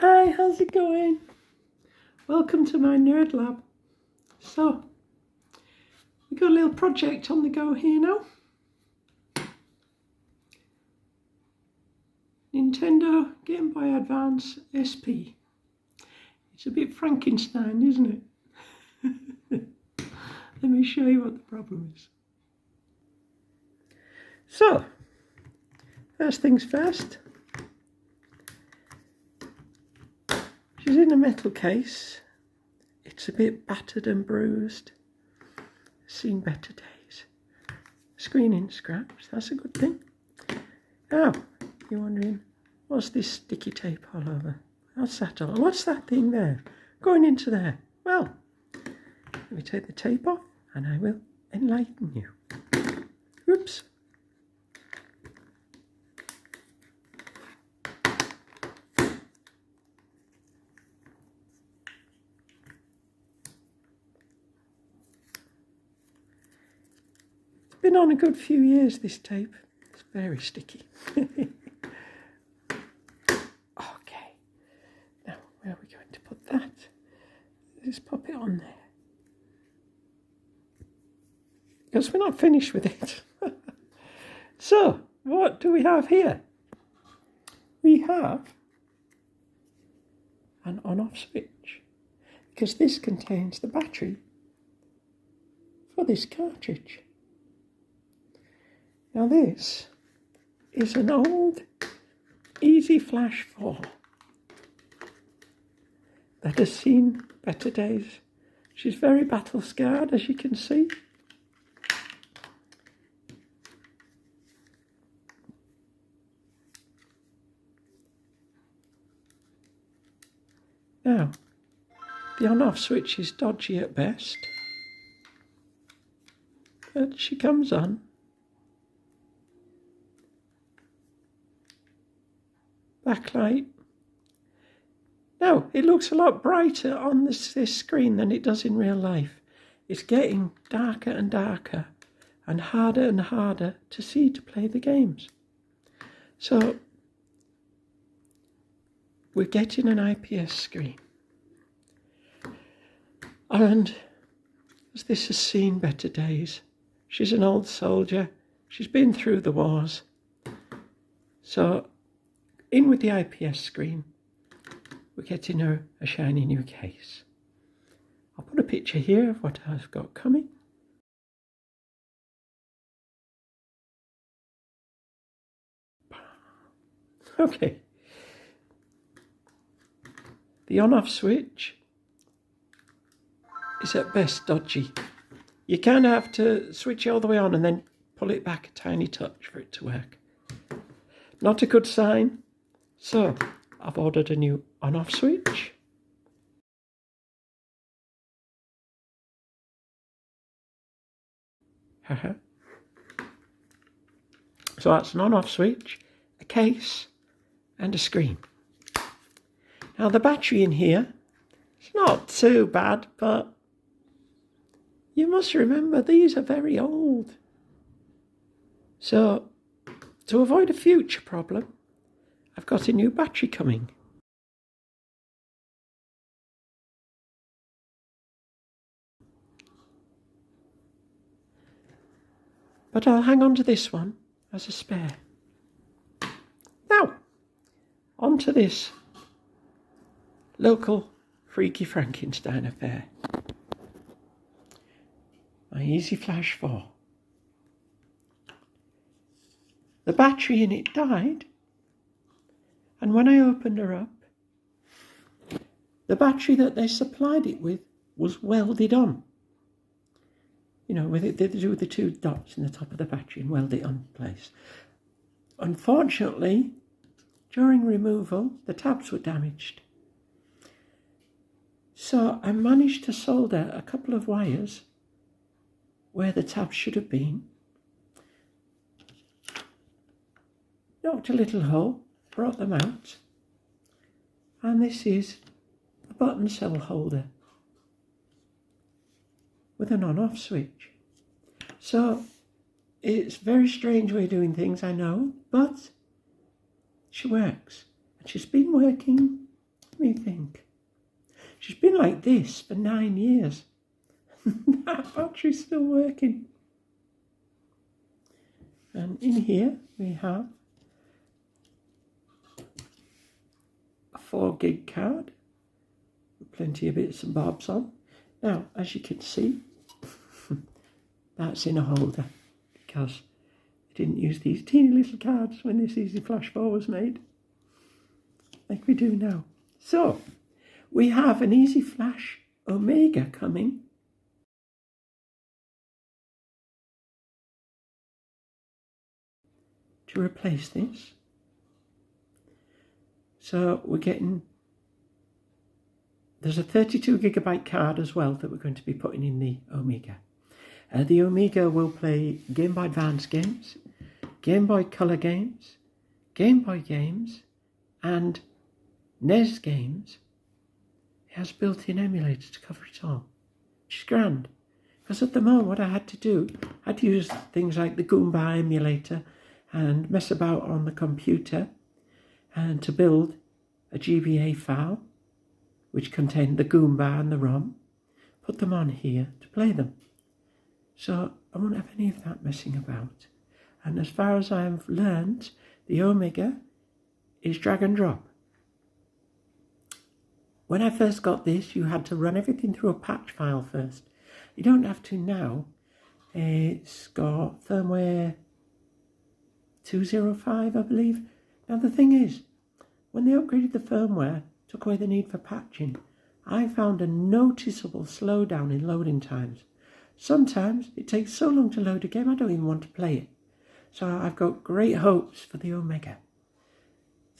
Hi, how's it going? Welcome to my nerd lab. So, we've got a little project on the go here now. Nintendo Gameboy Advance SP. It's a bit Frankenstein, isn't it? Let me show you what the problem is. So, first things first. She's in a metal case. It's a bit battered and bruised. Seen better days. Screen in scraps, that's a good thing. Now, you're wondering, what's this sticky tape all over? What's that all? What's that thing there? Going into there? Well, let me take the tape off and I will enlighten you. Oops. Been on a good few years, this tape. It's very sticky. Okay. Now, where are we going to put that? Let's pop it on there. Because we're not finished with it. So, what do we have here? We have an on-off switch. Because this contains the battery for this cartridge. Now this is an old Easy Flash 4 that has seen better days. She's very battle scarred, as you can see. Now, the on-off switch is dodgy at best, but she comes on. Backlight. Now, it looks a lot brighter on this screen than it does in real life. It's getting darker and darker and harder to see to play the games. So, we're getting an IPS screen. And as this has seen better days, she's an old soldier. She's been through the wars. So, in with the IPS screen, we're getting her a shiny new case. I'll put a picture here of what I've got coming. Okay. The on-off switch is at best dodgy. You kind of have to switch it all the way on and then pull it back a tiny touch for it to work. Not a good sign. So, I've ordered a new on-off switch. So that's an on-off switch, a case, and a screen. Now the battery in here, it's not too bad, but you must remember these are very old. So, to avoid a future problem, I've got a new battery coming. But I'll hang on to this one as a spare. Now, on to this local freaky Frankenstein affair. My Easy Flash 4. The battery in it died. And when I opened her up, the battery that they supplied it with was welded on. You know, they do the two dots in the top of the battery and weld it on place. Unfortunately, during removal, the tabs were damaged. So I managed to solder a couple of wires where the tabs should have been. Knocked a little hole. Brought them out, and this is a button cell holder with an on-off switch. So it's a very strange way of doing things, I know, but she works, and she's been working me think. She's been like this for 9 years. That battery's still working. And in here we have a 4 gig card with plenty of bits and bobs on. Now, as you can see, that's in a holder because I didn't use these teeny little cards when this Easy Flash 4 was made, like we do now. So, we have an Easy Flash Omega coming. To replace this. So we're getting, there's a 32 gigabyte card as well that we're going to be putting in the Omega. The Omega will play Game Boy Advance games, Game Boy Color games, Game Boy games, and NES games. It has built-in emulators to cover it all, which is grand. Because at the moment what I had to do, I'd use things like the Goomba emulator and mess about on the computer and to build a GBA file which contained the Goomba and the ROM, put them on here to play them. So I won't have any of that messing about. And as far as I've learned, the Omega is drag and drop. When I first got this, you had to run everything through a patch file first. You don't have to now. It's got firmware 205, I believe. Now the thing is, when they upgraded the firmware, took away the need for patching, I found a noticeable slowdown in loading times. Sometimes it takes so long to load a game I don't even want to play it. So I've got great hopes for the Omega.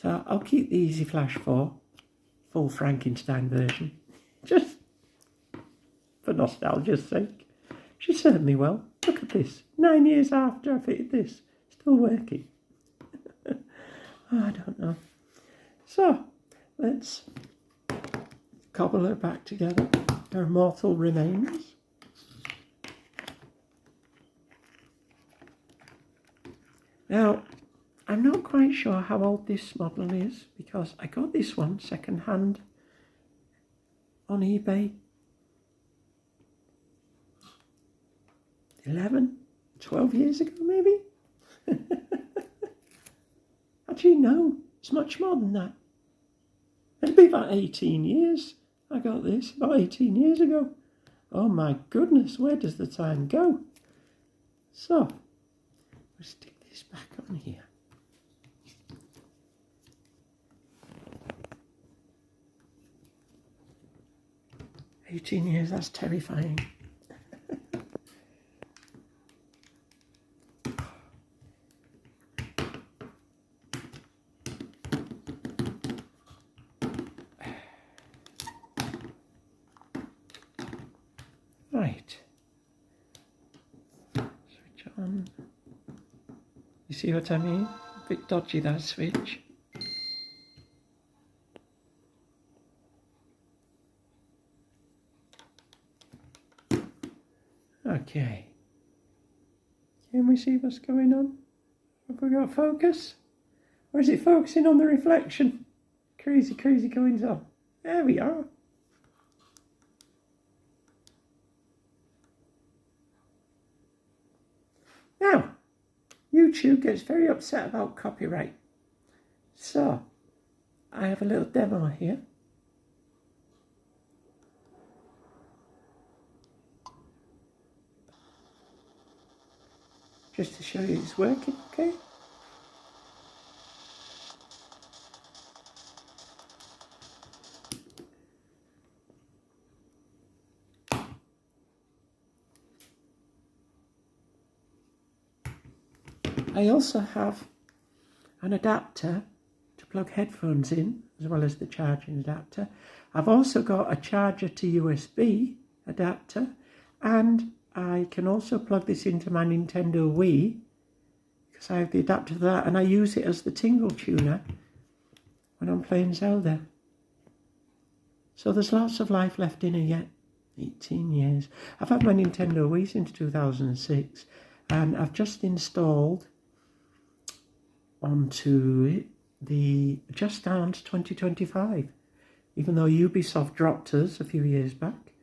So I'll keep the Easy Flash 4, full Frankenstein version, just for nostalgia's sake. She served me well. Look at this, 9 years after I fitted this. Still working. Oh, I don't know. So, let's cobble her back together. Her mortal remains. Now, I'm not quite sure how old this model is because I got this one second hand on eBay 11, 12 years ago maybe? Actually, no, it's much more than that. It'll be about 18 years. I got this about 18 years ago. Oh my goodness, where does the time go? So, we'll stick this back on here. $18 years, that's terrifying. Right, switch on. You see what I mean? A bit dodgy, that switch. Okay, can we see what's going on? Have we got focus? Or is it focusing on the reflection? Crazy, crazy goings on. There we are. Now, YouTube gets very upset about copyright. So, I have a little demo here. Just to show you it's working, okay? I also have an adapter to plug headphones in, as well as the charging adapter. I've also got a charger to USB adapter, and I can also plug this into my Nintendo Wii, because I have the adapter for that, and I use it as the tingle tuner when I'm playing Zelda. So there's lots of life left in her yet. 18 years. I've had my Nintendo Wii since 2006, and I've just installed onto it the Just Dance 2025, even though Ubisoft dropped us a few years back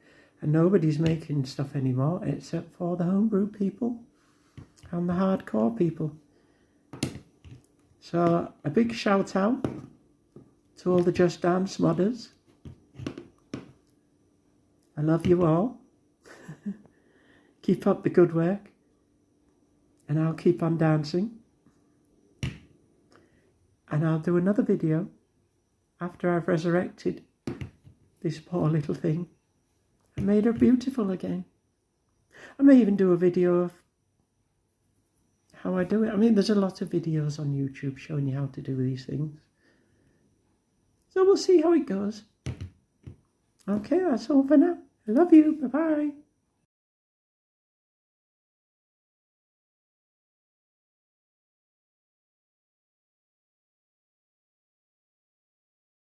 and nobody's making stuff anymore except for the homebrew people and the hardcore people. So a big shout out to all the Just Dance modders. I love you all. Keep up the good work and I'll keep on dancing. And I'll do another video after I've resurrected this poor little thing and made her beautiful again. I may even do a video of how I do it. I mean, there's a lot of videos on YouTube showing you how to do these things. So we'll see how it goes. Okay, that's all for now. I love you. Bye-bye.